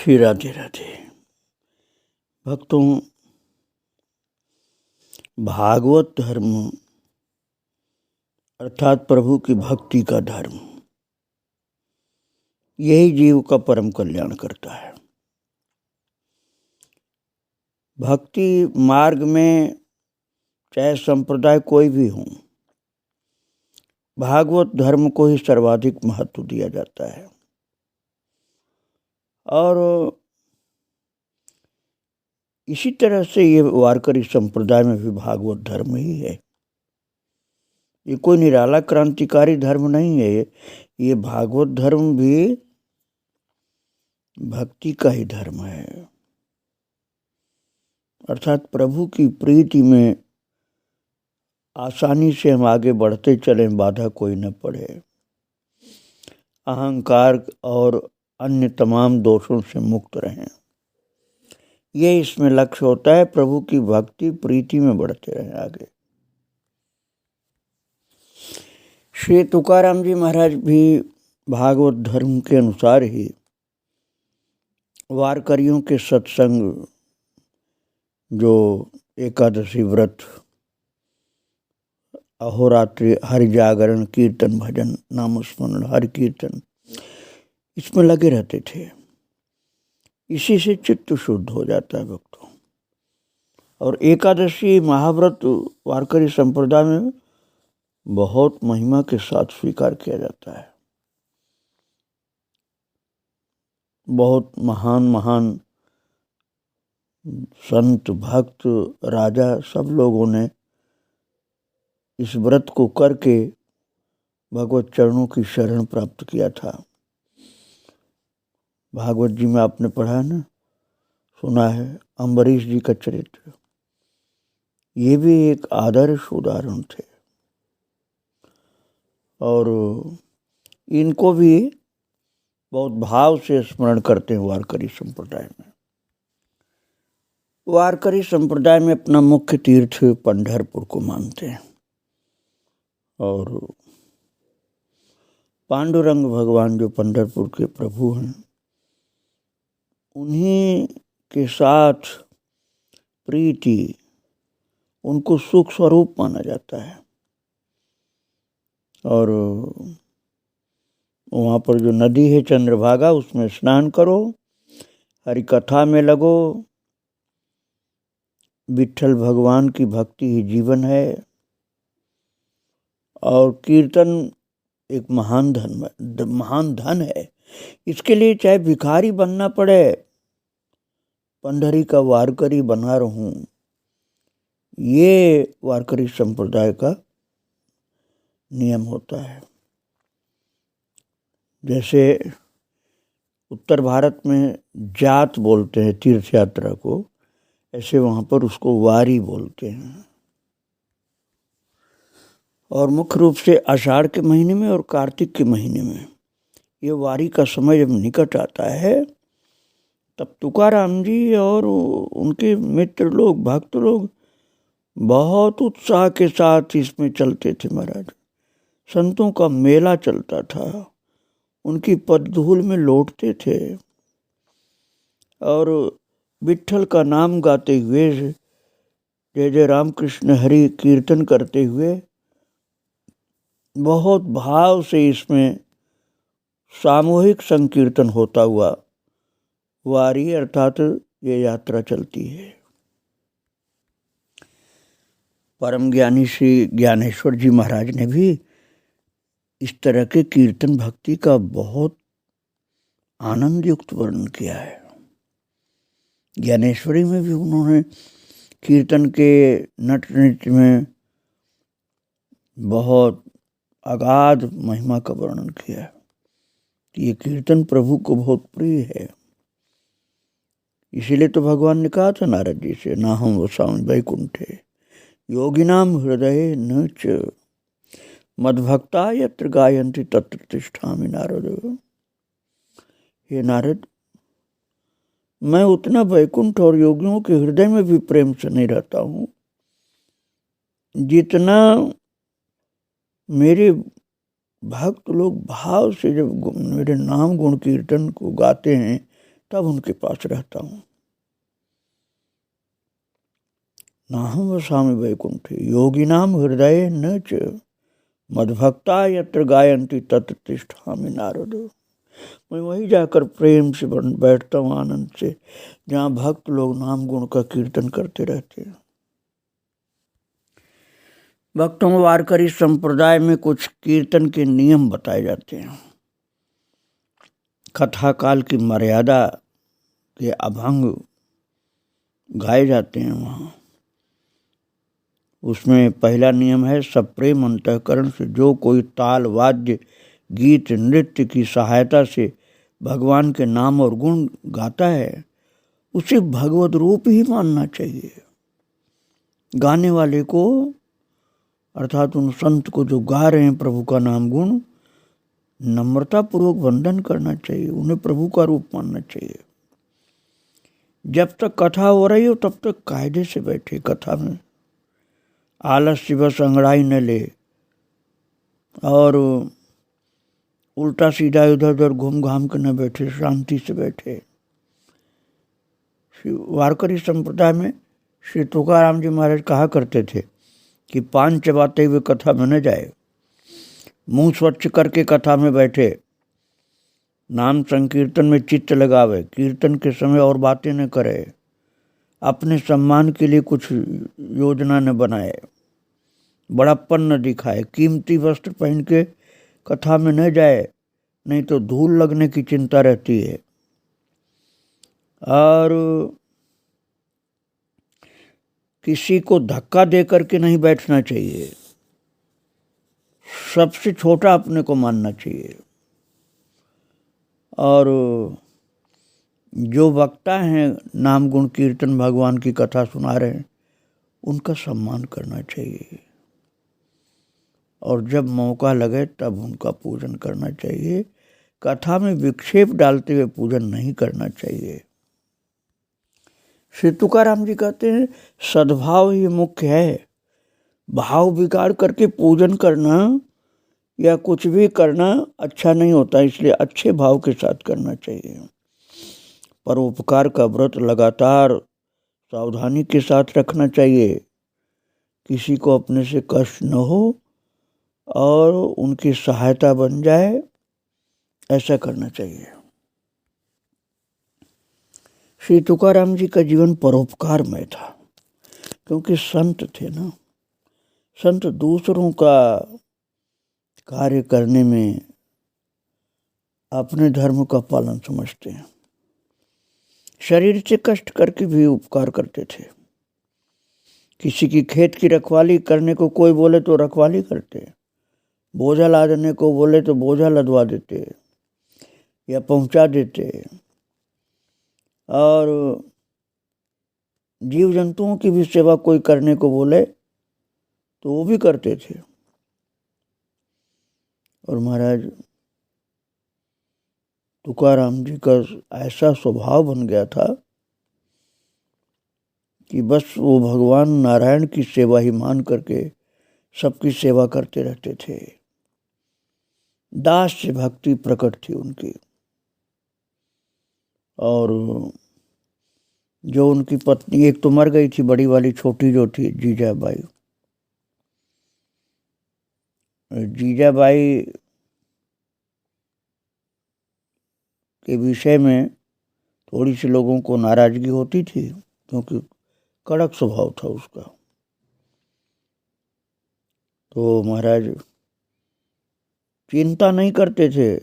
श्री राधे राधे। भक्तों, भागवत धर्म अर्थात प्रभु की भक्ति का धर्म, यही जीव का परम कल्याण करता है। भक्ति मार्ग में चाहे संप्रदाय कोई भी हो, भागवत धर्म को ही सर्वाधिक महत्व दिया जाता है। और इसी तरह से ये वारकरी संप्रदाय में भी भागवत धर्म ही है। ये कोई निराला क्रांतिकारी धर्म नहीं है। ये भागवत धर्म भी भक्ति का ही धर्म है, अर्थात प्रभु की प्रीति में आसानी से हम आगे बढ़ते चलें, बाधा कोई न पड़े, अहंकार और अन्य तमाम दोषों से मुक्त रहें। ये इसमें लक्ष्य होता है, प्रभु की भक्ति प्रीति में बढ़ते रहें आगे। श्री तुकाराम जी महाराज भी भागवत धर्म के अनुसार ही वारकरियों के सत्संग, जो एकादशी व्रत, अहोरात्रि हरि जागरण, कीर्तन भजन, नाम स्मरण, हरि कीर्तन, इसमें लगे रहते थे। इसी से चित्त शुद्ध हो जाता है भक्तों। और एकादशी महाव्रत वारकरी संप्रदाय में बहुत महिमा के साथ स्वीकार किया जाता है। बहुत महान महान संत, भक्त, राजा, सब लोगों ने इस व्रत को करके भगवत चरणों की शरण प्राप्त किया था। भागवत जी में आपने पढ़ा ना, सुना है, अम्बरीश जी का चरित्र। ये भी एक आदर्श उदाहरण थे। और इनको भी बहुत भाव से स्मरण करते हैं वारकरी संप्रदाय में। वारकरी संप्रदाय में अपना मुख्य तीर्थ पंढरपुर को मानते हैं। और पांडुरंग भगवान जो पंढरपुर के प्रभु हैं, उन्हीं के साथ प्रीति, उनको सुख स्वरूप माना जाता है। और वहाँ पर जो नदी है चंद्रभागा, उसमें स्नान करो, हरि कथा में लगो। विट्ठल भगवान की भक्ति ही जीवन है। और कीर्तन एक महान धन है। इसके लिए चाहे भिखारी बनना पड़े, पंढरी का वारकरी बना रहूं, ये वारकरी संप्रदाय का नियम होता है। जैसे उत्तर भारत में जात बोलते हैं तीर्थ यात्रा को, ऐसे वहाँ पर उसको वारी बोलते हैं। और मुख्य रूप से आषाढ़ के महीने में और कार्तिक के महीने में ये वारी का समय जब निकट आता है, तब तुकाराम जी और उनके मित्र लोग, भक्त लोग बहुत उत्साह के साथ इसमें चलते थे महाराज। संतों का मेला चलता था, उनकी पदधूल में लौटते थे और विट्ठल का नाम गाते हुए, जय जय राम कृष्ण हरि कीर्तन करते हुए, बहुत भाव से इसमें सामूहिक संकीर्तन होता हुआ वारी अर्थात ये यात्रा चलती है। परम ज्ञानी श्री ज्ञानेश्वर जी महाराज ने भी इस तरह के कीर्तन भक्ति का बहुत आनंद युक्त वर्णन किया है। ज्ञानेश्वरी में भी उन्होंने कीर्तन के नट नृत्य में बहुत अगाध महिमा का वर्णन किया है। ये कीर्तन प्रभु को बहुत प्रिय है। इसीलिए तो भगवान ने कहा था नारद जी से, ना हम वसामि वैकुंठे योगिनाम हृदय न च मद्भक्ता यत्र गायन्ति तत्र तिष्ठामि नारद। हे नारद, मैं उतना वैकुंठ और योगियों के हृदय में भी प्रेम से नहीं रहता हूँ जितना मेरे भक्त लोग भाव से जब मेरे नाम गुण कीर्तन को गाते हैं, तब उनके पास रहता हूँ। नाहं वसामि वैकुंठे योगिनाम हृदये न च मद्भक्ता यत्र गायन्ति तत्र तिष्ठामि नारद। मैं वहीं जाकर प्रेम से बैठता हूँ, आनंद से, जहाँ भक्त लोग नाम गुण का कीर्तन करते रहते हैं। भक्तों, वारकरी संप्रदाय में कुछ कीर्तन के नियम बताए जाते हैं। कथा काल की मर्यादा के अभंग गाए जाते हैं वहाँ। उसमें पहला नियम है, सप्रेम अंतःकरण से जो कोई ताल, वाद्य, गीत, नृत्य की सहायता से भगवान के नाम और गुण गाता है, उसे भगवत रूप ही मानना चाहिए। गाने वाले को, अर्थात उन संत को जो गा रहे हैं प्रभु का नाम गुण, नम्रता पूर्वक वंदन करना चाहिए, उन्हें प्रभु का रूप मानना चाहिए। जब तक कथा हो रही हो तब तक कायदे से बैठे कथा में, आलस्य बस अंगड़ाई न ले और उल्टा सीधा इधर उधर घूम घाम कर न बैठे, शांति से बैठे। वारकरी संप्रदाय में श्री तुकाराम जी महाराज कहा करते थे कि पान चबाते हुए कथा में न जाए, मुंह स्वच्छ करके कथा में बैठे, नाम संकीर्तन में चित्त लगावे, कीर्तन के समय और बातें न करे, अपने सम्मान के लिए कुछ योजना न बनाए, बड़प्पन न दिखाए, कीमती वस्त्र पहन के कथा में न जाए, नहीं तो धूल लगने की चिंता रहती है। और किसी को धक्का दे करके नहीं बैठना चाहिए, सबसे छोटा अपने को मानना चाहिए। और जो वक्ता हैं नाम गुण कीर्तन भगवान की कथा सुना रहे हैं, उनका सम्मान करना चाहिए। और जब मौका लगे तब उनका पूजन करना चाहिए। कथा में विक्षेप डालते हुए पूजन नहीं करना चाहिए। श्री तुकाराम जी कहते हैं, सद्भाव ही मुख्य है। भाव बिगाड़ करके पूजन करना या कुछ भी करना अच्छा नहीं होता, इसलिए अच्छे भाव के साथ करना चाहिए। परोपकार का व्रत लगातार सावधानी के साथ रखना चाहिए, किसी को अपने से कष्ट न हो और उनकी सहायता बन जाए, ऐसा करना चाहिए। श्री तुकाराम जी का जीवन परोपकारमय था, क्योंकि संत थे ना। संत दूसरों का कार्य करने में अपने धर्म का पालन समझते हैं। शरीर से कष्ट करके भी उपकार करते थे। किसी की खेत की रखवाली करने को कोई बोले तो रखवाली करते, बोझा लादने को बोले तो बोझा लदवा देते या पहुंचा देते, और जीव जंतुओं की भी सेवा कोई करने को बोले तो वो भी करते थे। और महाराज तुकाराम जी का ऐसा स्वभाव बन गया था कि बस वो भगवान नारायण की सेवा ही मान करके सबकी सेवा करते रहते थे। दास से भक्ति प्रकट थी उनकी। और जो उनकी पत्नी एक तो मर गई थी, बड़ी वाली, छोटी जो थी जीजाबाई, जीजाबाई के विषय में थोड़ी सी लोगों को नाराजगी होती थी, क्योंकि कड़क स्वभाव था उसका। तो महाराज चिंता नहीं करते थे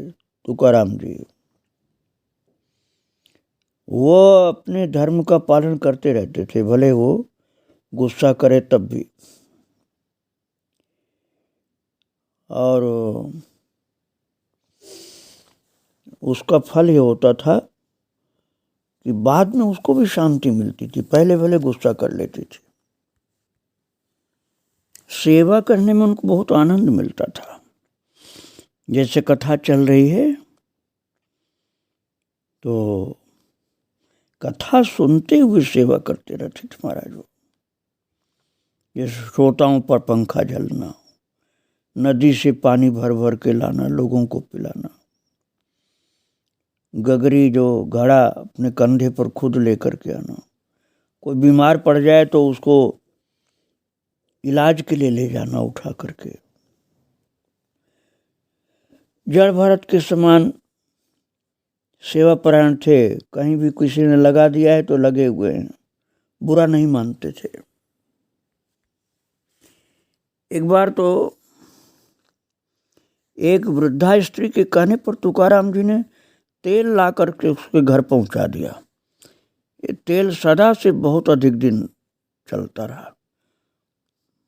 तुकाराम जी, वो अपने धर्म का पालन करते रहते थे, भले वो गुस्सा करे तब भी। और उसका फल ये होता था कि बाद में उसको भी शांति मिलती थी, पहले भले गुस्सा कर लेती थी। सेवा करने में उनको बहुत आनंद मिलता था। जैसे कथा चल रही है तो कथा सुनते हुए सेवा करते रहते थे महाराज। वो जैसे श्रोताओं पर पंखा झलना, नदी से पानी भर भर के लाना, लोगों को पिलाना, गगरी जो घड़ा अपने कंधे पर खुद लेकर के आना। कोई बीमार पड़ जाए तो उसको इलाज के लिए ले जाना उठा करके। जड़ भरत के समान सेवा परायण थे, कहीं भी किसी ने लगा दिया है तो लगे हुए हैं, बुरा नहीं मानते थे। एक बार तो एक वृद्धा स्त्री के कहने पर तुकाराम जी ने तेल ला करके उसके घर पहुंचा दिया। ये तेल सदा से बहुत अधिक दिन चलता रहा।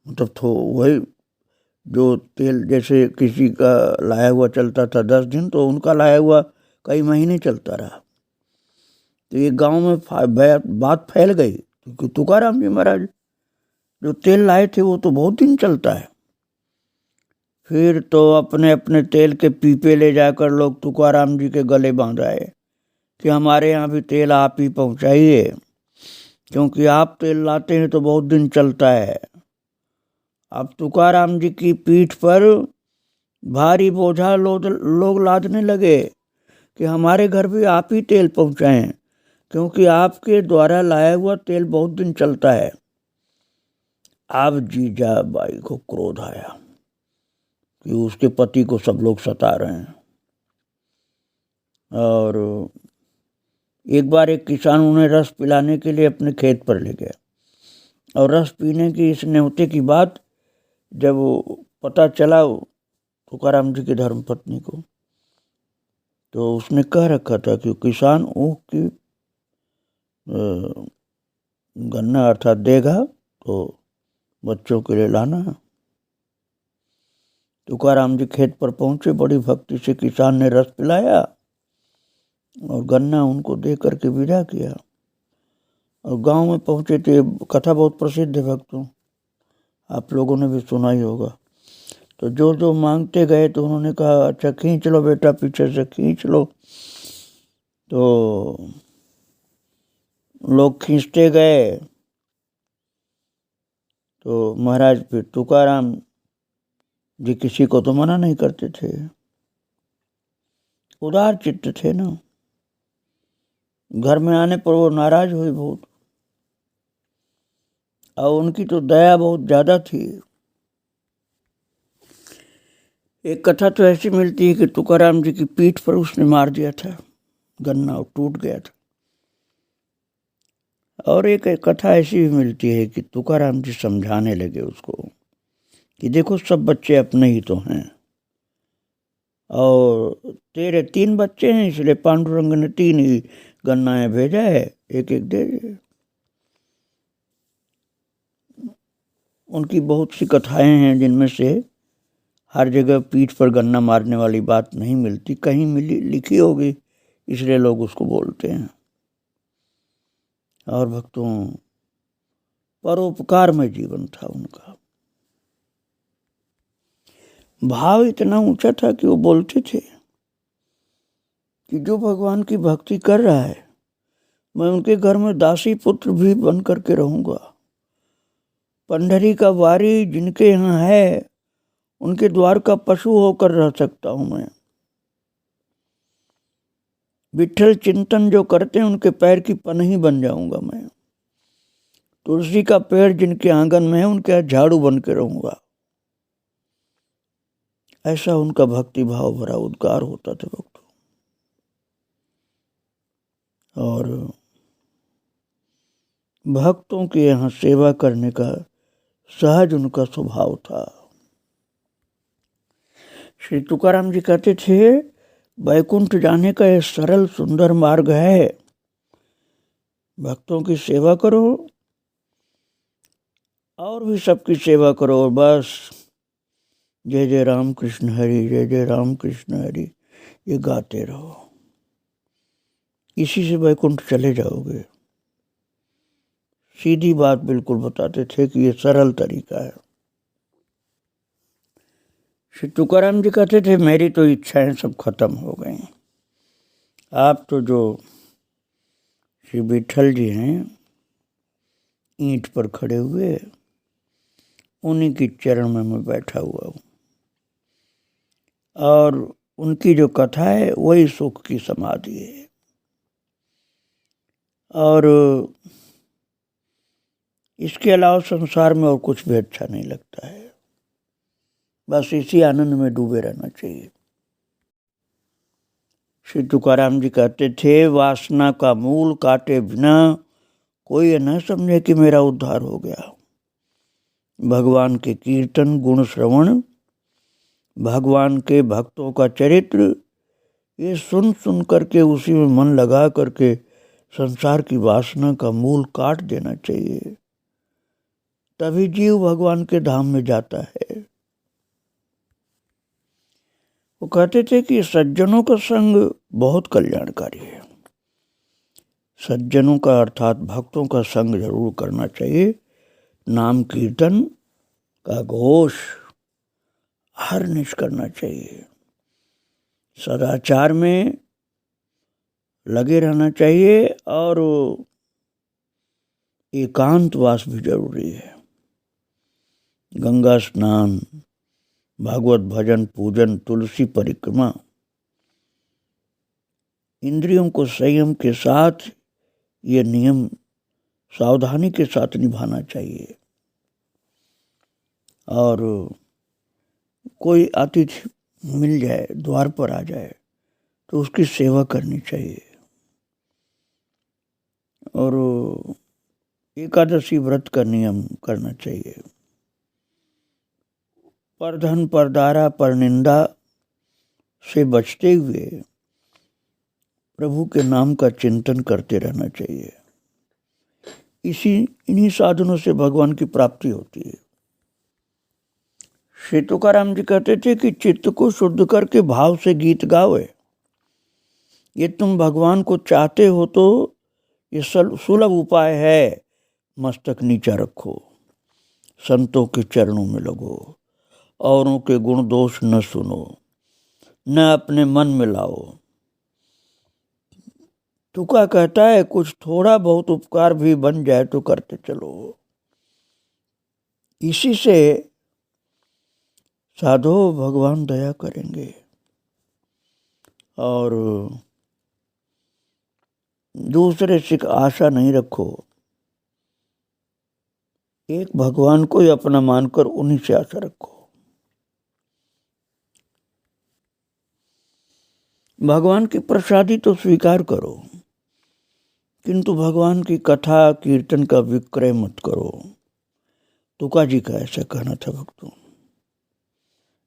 मतलब तो वही जो तेल जैसे किसी का लाया हुआ चलता था 10 दिन, तो उनका लाया हुआ कई महीने चलता रहा। तो ये गांव में बात फैल गई क्योंकि तुकाराम जी महाराज जो तेल लाए थे वो तो बहुत दिन चलता है। फिर तो अपने अपने तेल के पीपे ले जाकर लोग तुकाराम जी के गले बांध आए कि हमारे यहाँ भी तेल आप ही पहुँचाइए, क्योंकि आप तेल लाते हैं तो बहुत दिन चलता है। अब तुकाराम जी की पीठ पर भारी बोझा लोग लादने लगे कि हमारे घर भी आप ही तेल पहुँचाएं, क्योंकि आपके द्वारा लाया हुआ तेल बहुत दिन चलता है। अब जीजाबाई को क्रोध आया कि उसके पति को सब लोग सता रहे हैं। और एक बार एक किसान उन्हें रस पिलाने के लिए अपने खेत पर ले गया, और रस पीने की इस न्योते की बात जब पता चला तुकाराम जी की धर्मपत्नी को, तो उसने कह रखा था कि किसान ऊख की गन्ना अर्थात देगा तो बच्चों के लिए लाना। तुकाराम जी खेत पर पहुंचे, बड़ी भक्ति से किसान ने रस पिलाया और गन्ना उनको दे करके विदा किया। और गांव में पहुंचे थे, कथा बहुत प्रसिद्ध है भक्तों, आप लोगों ने भी सुना ही होगा। तो जो जो मांगते गए तो उन्होंने कहा अच्छा खींच लो बेटा, पीछे से खींच लो। तो लोग खींचते गए तो महाराज फिर तुकाराम जी किसी को तो मना नहीं करते थे, उदार चित्त थे ना। घर में आने पर वो नाराज हुई बहुत, और उनकी तो दया बहुत ज्यादा थी। एक कथा तो ऐसी मिलती है कि तुकाराम जी की पीठ पर उसने मार दिया था गन्ना और टूट गया था। और एक कथा ऐसी भी मिलती है कि तुकाराम जी समझाने लगे उसको कि देखो सब बच्चे अपने ही तो हैं, और तेरे 3 बच्चे हैं, इसलिए पांडुरंग ने 3 ही गन्नाएं भेजा है, एक एक दे। उनकी बहुत सी कथाएं हैं जिनमें से हर जगह पीठ पर गन्ना मारने वाली बात नहीं मिलती, कहीं मिली लिखी होगी इसलिए लोग उसको बोलते हैं। और भक्तों परोपकार में जीवन था उनका। भाव इतना ऊंचा था कि वो बोलते थे कि जो भगवान की भक्ति कर रहा है, मैं उनके घर में दासी पुत्र भी बन करके रहूंगा। पंडरी का वारी जिनके यहाँ है, उनके द्वार का पशु होकर रह सकता हूं मैं। विठल चिंतन जो करते हैं उनके पैर की पनही बन जाऊंगा मैं। तुलसी का पेड़ जिनके आंगन में है, उनके यहाँ झाड़ू बन के रहूंगा। ऐसा उनका भक्ति भाव भरा उद्गार होता था भक्तों। और भक्तों के यहाँ सेवा करने का सहज उनका स्वभाव था। श्री तुकाराम जी कहते थे वैकुंठ जाने का यह सरल सुंदर मार्ग है, भक्तों की सेवा करो और भी सबकी सेवा करो, और बस जय जय राम कृष्ण हरि, जय जय राम कृष्ण हरि ये गाते रहो, इसी से वैकुंठ चले जाओगे। सीधी बात बिल्कुल बताते थे कि ये सरल तरीका है। श्री तुकाराम जी कहते थे मेरी तो इच्छाएं सब खत्म हो गई, आप तो जो श्री विठल जी हैं ईंट पर खड़े हुए, उन्हीं की चरण में मैं बैठा हुआ हूँ। और उनकी जो कथा है वही सुख की समाधि है। और इसके अलावा संसार में और कुछ भी अच्छा नहीं लगता है। बस इसी आनंद में डूबे रहना चाहिए। श्री तुकाराम जी कहते थे, वासना का मूल काटे बिना कोई ये न समझे कि मेरा उद्धार हो गया। भगवान के कीर्तन, गुण श्रवण, भगवान के भक्तों का चरित्र, ये सुन सुन करके उसी में मन लगा करके संसार की वासना का मूल काट देना चाहिए। तभी जीव भगवान के धाम में जाता है। वो कहते थे कि सज्जनों का संग बहुत कल्याणकारी है। सज्जनों का अर्थात भक्तों का संग जरूर करना चाहिए। नाम कीर्तन का घोष हरनिश करना चाहिए। सदाचार में लगे रहना चाहिए और एकांतवास भी जरूरी है। गंगा स्नान, भागवत भजन, पूजन, तुलसी परिक्रमा, इंद्रियों को संयम के साथ ये नियम सावधानी के साथ निभाना चाहिए। और कोई अतिथि मिल जाए, द्वार पर आ जाए, तो उसकी सेवा करनी चाहिए। और एकादशी व्रत का नियम करना चाहिए। परधन, परदारा, परनिंदा से बचते हुए प्रभु के नाम का चिंतन करते रहना चाहिए। इन्हीं साधनों से भगवान की प्राप्ति होती है। श्री तुकाराम जी कहते थे कि चित्त को शुद्ध करके भाव से गीत गाओ। ये तुम भगवान को चाहते हो तो ये सुलभ उपाय है। मस्तक नीचा रखो, संतों के चरणों में लगो, औरों के गुण दोष न सुनो, न अपने मन में लाओ। तुका कहता है, कुछ थोड़ा बहुत उपकार भी बन जाए तो करते चलो। इसी से साधो भगवान दया करेंगे। और दूसरे से आशा नहीं रखो, एक भगवान को ही अपना मानकर उन्हीं से आशा रखो। भगवान की प्रसादी तो स्वीकार करो, किंतु भगवान की कथा कीर्तन का विक्रय मत करो। तुका जी का ऐसा कहना था भक्तों।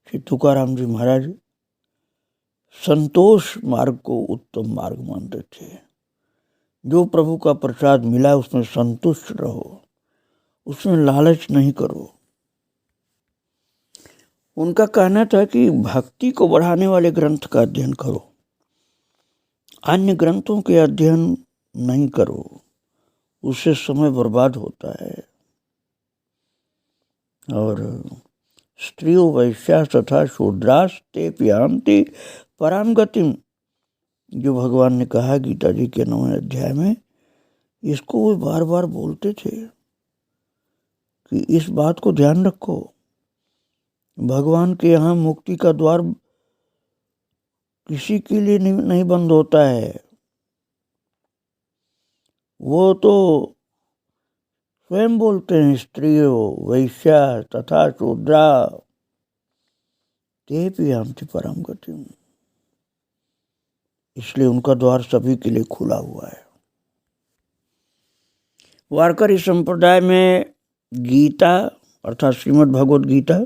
श्री तुकाराम जी महाराज संतोष मार्ग को उत्तम मार्ग मानते थे। जो प्रभु का प्रसाद मिला उसमें संतुष्ट रहो, उसमें लालच नहीं करो। उनका कहना था कि भक्ति को बढ़ाने वाले ग्रंथ का अध्ययन करो, अन्य ग्रंथों के अध्ययन नहीं करो, उससे समय बर्बाद होता है। और स्त्रियो वैश्या तथा शूद्रास ते पियांति पराम गतिम, जो भगवान ने कहा गीता जी के 9वें अध्याय में, इसको वो बार बार बोलते थे कि इस बात को ध्यान रखो। भगवान के यहाँ मुक्ति का द्वार किसी के लिए नहीं बंद होता है। वो तो स्वयं बोलते हैं, स्त्रियों वैश्या तथा शूद्रा ते पियांति परम गतिम। इसलिए उनका द्वार सभी के लिए खुला हुआ है। वारकरी संप्रदाय में गीता अर्थात श्रीमद् भगवत गीता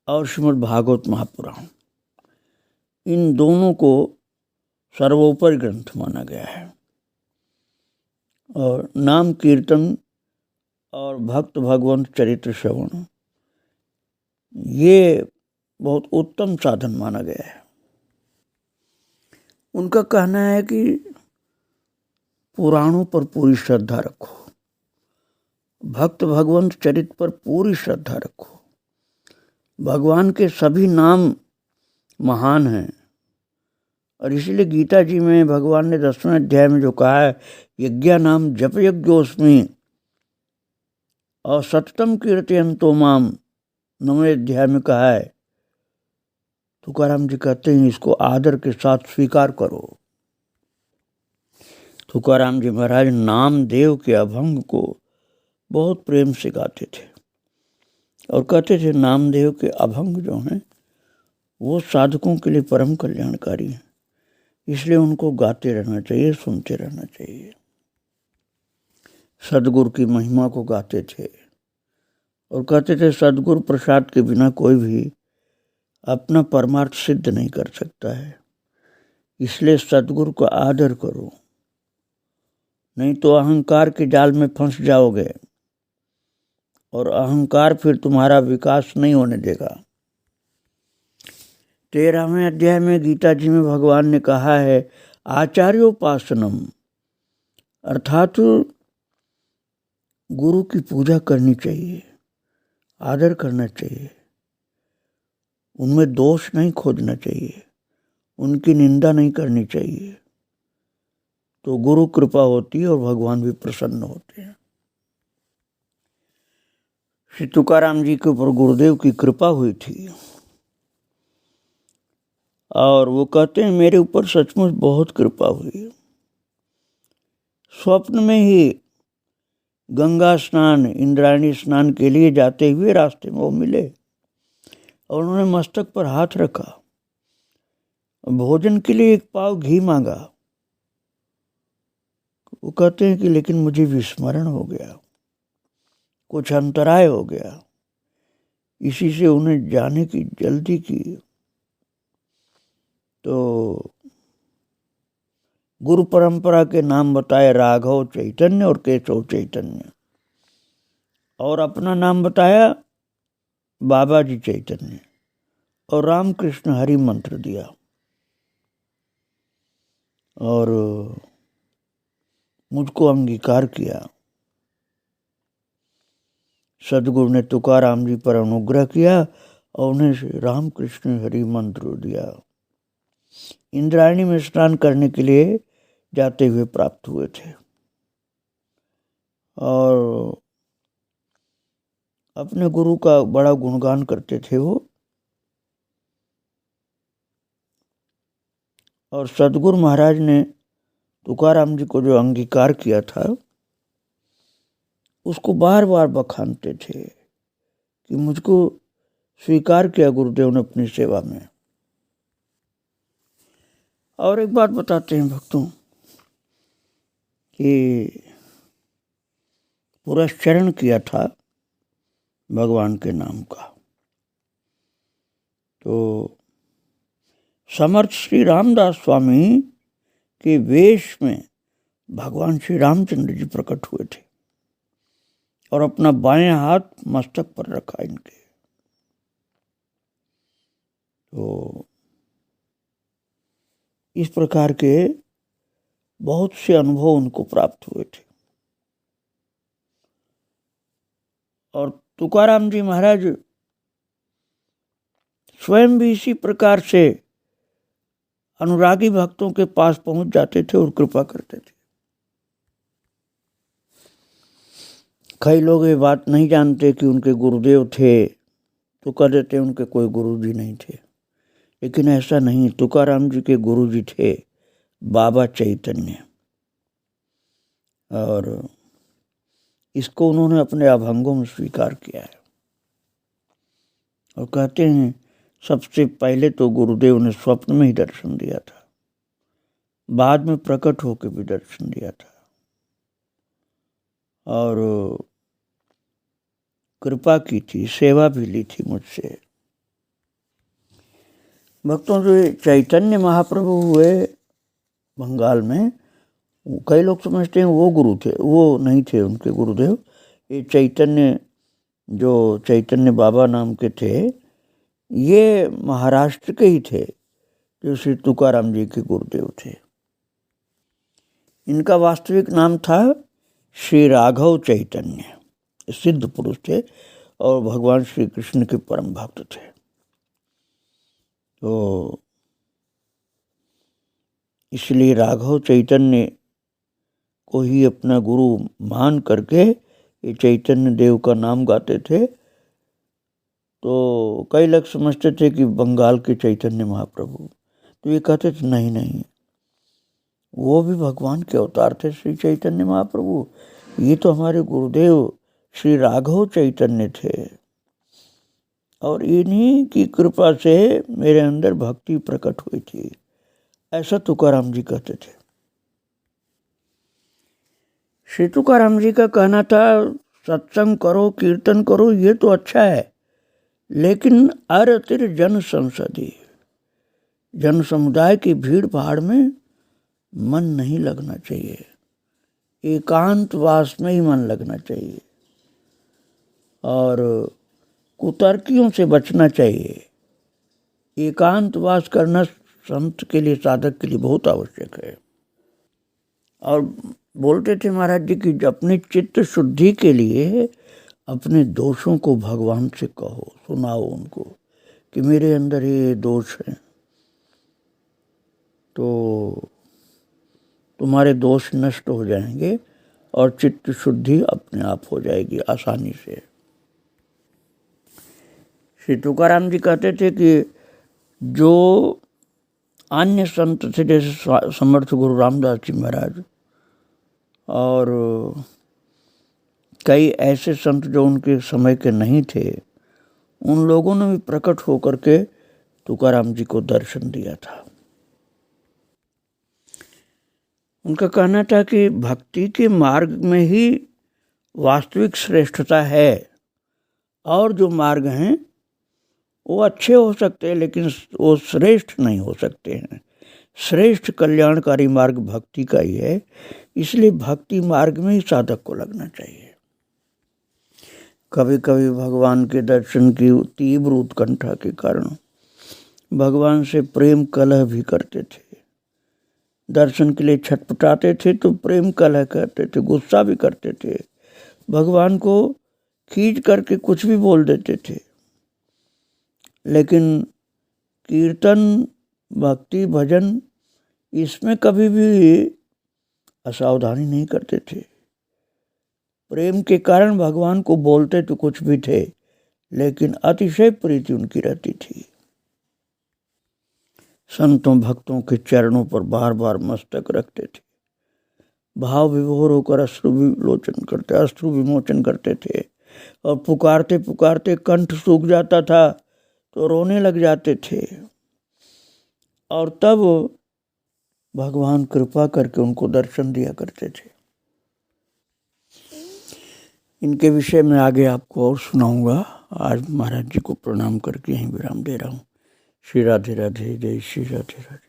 और श्रीमद् भागवत महापुराण, इन दोनों को सर्वोपरि ग्रंथ माना गया है। और नाम कीर्तन और भक्त भगवंत चरित्र श्रवण, ये बहुत उत्तम साधन माना गया है। उनका कहना है कि पुराणों पर पूरी श्रद्धा रखो, भक्त भगवंत चरित्र पर पूरी श्रद्धा रखो। भगवान के सभी नाम महान हैं। और इसलिए गीता जी में भगवान ने 10वें अध्याय में जो कहा है, यज्ञा नाम जप यज्ञोस्मि और सततम कीर्तयन्तो माम, 9वें अध्याय में कहा है, तुकाराम जी कहते हैं इसको आदर के साथ स्वीकार करो। तुकाराम जी महाराज नामदेव के अभंग को बहुत प्रेम से गाते थे और कहते थे नामदेव के अभंग जो हैं वो साधकों के लिए परम कल्याणकारी हैं, इसलिए उनको गाते रहना चाहिए, सुनते रहना चाहिए। सदगुरु की महिमा को गाते थे और कहते थे सदगुरु प्रसाद के बिना कोई भी अपना परमार्थ सिद्ध नहीं कर सकता है, इसलिए सदगुरु का आदर करो, नहीं तो अहंकार के जाल में फंस जाओगे और अहंकार फिर तुम्हारा विकास नहीं होने देगा। 13वें अध्याय में गीता जी में भगवान ने कहा है आचार्योपासनम, अर्थात गुरु की पूजा करनी चाहिए, आदर करना चाहिए, उनमें दोष नहीं खोजना चाहिए, उनकी निंदा नहीं करनी चाहिए, तो गुरु कृपा होती है और भगवान भी प्रसन्न होते हैं। श्री तुकाराम जी के ऊपर गुरुदेव की कृपा हुई थी और वो कहते हैं मेरे ऊपर सचमुच बहुत कृपा हुई। स्वप्न में ही गंगा स्नान, इंद्रायणी स्नान के लिए जाते हुए रास्ते में वो मिले और उन्होंने मस्तक पर हाथ रखा, भोजन के लिए 1 पाव घी मांगा। वो कहते हैं कि लेकिन मुझे विस्मरण हो गया, कुछ अंतराय हो गया, इसी से उन्हें जाने की जल्दी की। तो गुरु परंपरा के नाम बताए राघव चैतन्य और केशव चैतन्य, और अपना नाम बताया बाबा जी चैतन्य, और रामकृष्ण हरि मंत्र दिया। और मुझको अंगीकार किया। सदगुरु ने तुकाराम जी पर अनुग्रह किया और उन्हें रामकृष्ण हरि मंत्र दिया। इंद्रायणी में स्नान करने के लिए जाते हुए प्राप्त हुए थे और अपने गुरु का बड़ा गुणगान करते थे वो। और सदगुरु महाराज ने तुकाराम जी को जो अंगीकार किया था उसको बार बार बखानते थे कि मुझको स्वीकार किया गुरुदेव ने अपनी सेवा में। और एक बात बताते हैं भक्तों कि पुरस्चरण किया था भगवान के नाम का, तो समर्थ श्री रामदास स्वामी के वेश में भगवान श्री रामचंद्र जी प्रकट हुए थे और अपना बाएं हाथ मस्तक पर रखा इनके। तो इस प्रकार के बहुत से अनुभव उनको प्राप्त हुए थे। और तुकाराम जी महाराज स्वयं भी इसी प्रकार से अनुरागी भक्तों के पास पहुंच जाते थे और कृपा करते थे। कई लोग ये बात नहीं जानते कि उनके गुरुदेव थे, तो कह देते उनके कोई गुरुजी नहीं थे, लेकिन ऐसा नहीं। तुकाराम जी के गुरुजी थे बाबा चैतन्य, और इसको उन्होंने अपने अभंगों में स्वीकार किया है। और कहते हैं सबसे पहले तो गुरुदेव ने स्वप्न में ही दर्शन दिया था, बाद में प्रकट होकर भी दर्शन दिया था, और कृपा की थी, सेवा भी ली थी मुझसे। भक्तों जो चैतन्य महाप्रभु हुए बंगाल में, कई लोग समझते हैं वो गुरु थे, वो नहीं थे उनके गुरुदेव। ये चैतन्य जो चैतन्य बाबा नाम के थे, ये महाराष्ट्र के ही थे, जो श्री तुकाराम जी के गुरुदेव थे। इनका वास्तविक नाम था श्री राघव चैतन्य, सिद्ध पुरुष थे और भगवान श्री कृष्ण के परम भक्त थे। तो इसलिए राघव चैतन्य को ही अपना गुरु मान करके ये चैतन्य देव का नाम गाते थे। तो कई लोग समझते थे कि बंगाल के चैतन्य महाप्रभु, तो ये कहते थे नहीं नहीं, वो भी भगवान के अवतार थे श्री चैतन्य महाप्रभु, ये तो हमारे गुरुदेव श्री राघव चैतन्य थे, और इन्हीं की कृपा से मेरे अंदर भक्ति प्रकट हुई थी, ऐसा तुकाराम जी कहते थे। श्री तुकाराम जी का कहना था सत्संग करो, कीर्तन करो, ये तो अच्छा है, लेकिन अरतिर जन संसदी, जन समुदाय की भीड़ भाड़ में मन नहीं लगना चाहिए, एकांतवास में ही मन लगना चाहिए, और कुतर्कियों से बचना चाहिए। एकांतवास करना संत के लिए, साधक के लिए बहुत आवश्यक है। और बोलते थे महाराज जी कि अपनी चित्त शुद्धि के लिए अपने दोषों को भगवान से कहो, सुनाओ उनको कि मेरे अंदर ये दोष है, तो तुम्हारे दोष नष्ट हो जाएंगे और चित्त शुद्धि अपने आप हो जाएगी आसानी से। श्री तुकाराम जी कहते थे कि जो अन्य संत थे, जैसे समर्थ गुरु रामदास जी महाराज और कई ऐसे संत जो उनके समय के नहीं थे, उन लोगों ने भी प्रकट होकर के तुकाराम जी को दर्शन दिया था। उनका कहना था कि भक्ति के मार्ग में ही वास्तविक श्रेष्ठता है, और जो मार्ग हैं वो अच्छे हो सकते हैं लेकिन वो श्रेष्ठ नहीं हो सकते हैं। श्रेष्ठ कल्याणकारी मार्ग भक्ति का ही है, इसलिए भक्ति मार्ग में ही साधक को लगना चाहिए। कभी कभी भगवान के दर्शन की तीव्र उत्कंठा के कारण भगवान से प्रेम कलह भी करते थे, दर्शन के लिए छटपटाते थे तो प्रेम कलह करते थे, गुस्सा भी करते थे, भगवान को खींच करके कुछ भी बोल देते थे। लेकिन कीर्तन, भक्ति, भजन, इसमें कभी भी असावधानी नहीं करते थे। प्रेम के कारण भगवान को बोलते तो कुछ भी थे, लेकिन अतिशय प्रीति उनकी रहती थी। संतों भक्तों के चरणों पर बार बार मस्तक रखते थे, भाव विभोर होकर अश्रु विमोचन करते थे, और पुकारते पुकारते कंठ सूख जाता था तो रोने लग जाते थे, और तब भगवान कृपा करके उनको दर्शन दिया करते थे। इनके विषय में आगे आपको और सुनाऊंगा। आज महाराज जी को प्रणाम करके यहीं विराम दे रहा हूँ। श्री राधे राधे, जय श्री राधे राधे।